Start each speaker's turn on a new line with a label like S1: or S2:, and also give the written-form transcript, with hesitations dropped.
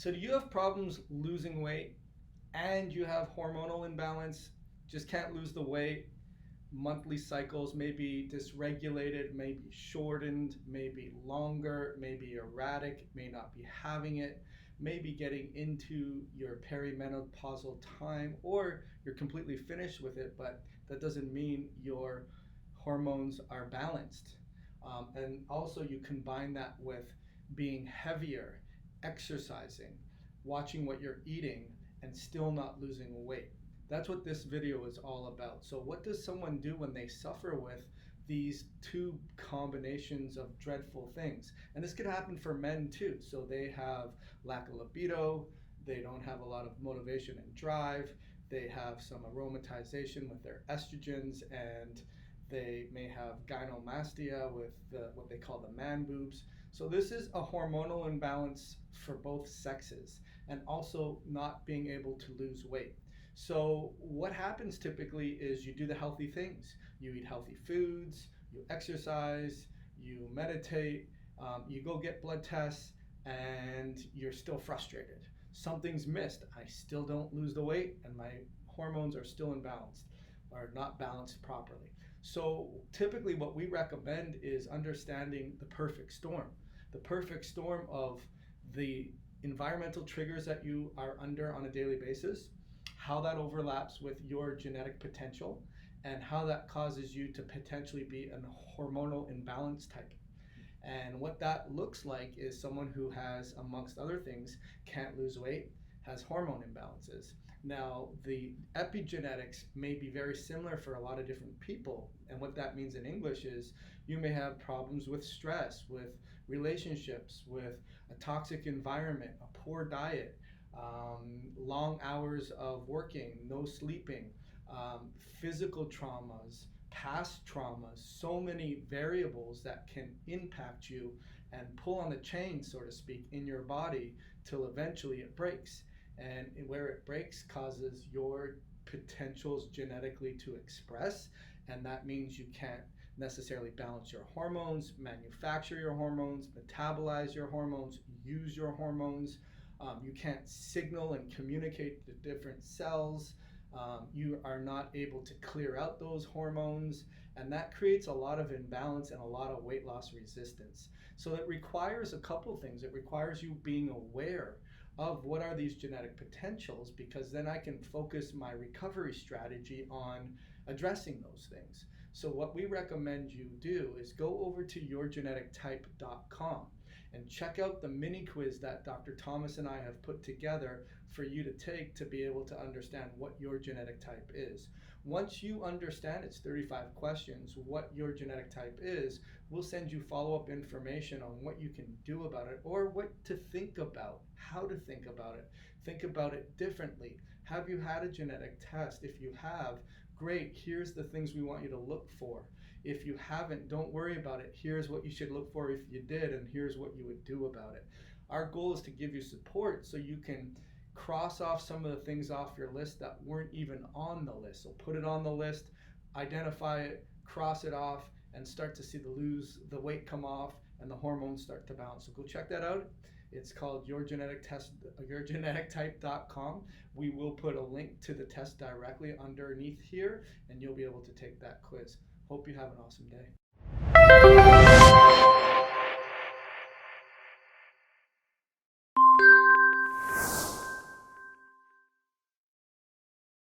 S1: So do you have problems losing weight and you have hormonal imbalance? Just can't lose the weight. Monthly cycles may be dysregulated, may be shortened, may be longer, may be erratic, may not be having it, may be getting into your perimenopausal time, or you're completely finished with it, but that doesn't mean your hormones are balanced. And also, you combine that with being heavier, exercising, watching what you're eating, and still not losing weight. That's what this video is all about. So what does someone do when they suffer with these two combinations of dreadful things? And this could happen for men too. So they have lack of libido, they don't have a lot of motivation and drive, they have some aromatization with their estrogens, and they may have gynecomastia with what they call the man boobs. So this is a hormonal imbalance for both sexes, and also not being able to lose weight. So what happens typically is you do the healthy things. You eat healthy foods, you exercise, you meditate, you go get blood tests, and you're still frustrated. Something's missed. I still don't lose the weight, and my hormones are still imbalanced or not balanced properly. So typically what we recommend is understanding the perfect storm. The perfect storm of the environmental triggers that you are under on a daily basis, how that overlaps with your genetic potential, and how that causes you to potentially be a hormonal imbalance type. And what that looks like is someone who has, amongst other things, can't lose weight, has hormone imbalances. Now, the epigenetics may be very similar for a lot of different people. And what that means in English is you may have problems with stress, with relationships, with a toxic environment, a poor diet, long hours of working, no sleeping, physical traumas, past traumas, so many variables that can impact you and pull on the chain, so to speak, in your body till eventually it breaks. And where it breaks causes your potentials genetically to express, and that means you can't necessarily balance your hormones, manufacture your hormones, metabolize your hormones, use your hormones. You can't signal and communicate to different cells. You are not able to clear out those hormones, and that creates a lot of imbalance and a lot of weight loss resistance. So it requires a couple things. It requires you being aware of what are these genetic potentials, because then I can focus my recovery strategy on addressing those things. So what we recommend you do is go over to yourgenetictype.com and check out the mini quiz that Dr. Thomas and I have put together for you to take to be able to understand what your genetic type is. Once you understand, it's 35 questions, what your genetic type is, we'll send you follow-up information on what you can do about it, or what to think about, how to think about it. Think about it differently. Have you had a genetic test? If you have, great, here's the things we want you to look for. If you haven't, don't worry about it. Here's what you should look for if you did, and here's what you would do about it. Our goal is to give you support so you can cross off some of the things off your list that weren't even on the list. So put it on the list, identify it, cross it off, and start to see the weight come off and the hormones start to balance. So go check that out. It's called yourgenetictype.com. We will put a link to the test directly underneath here, and you'll be able to take that quiz. Hope you have an awesome day.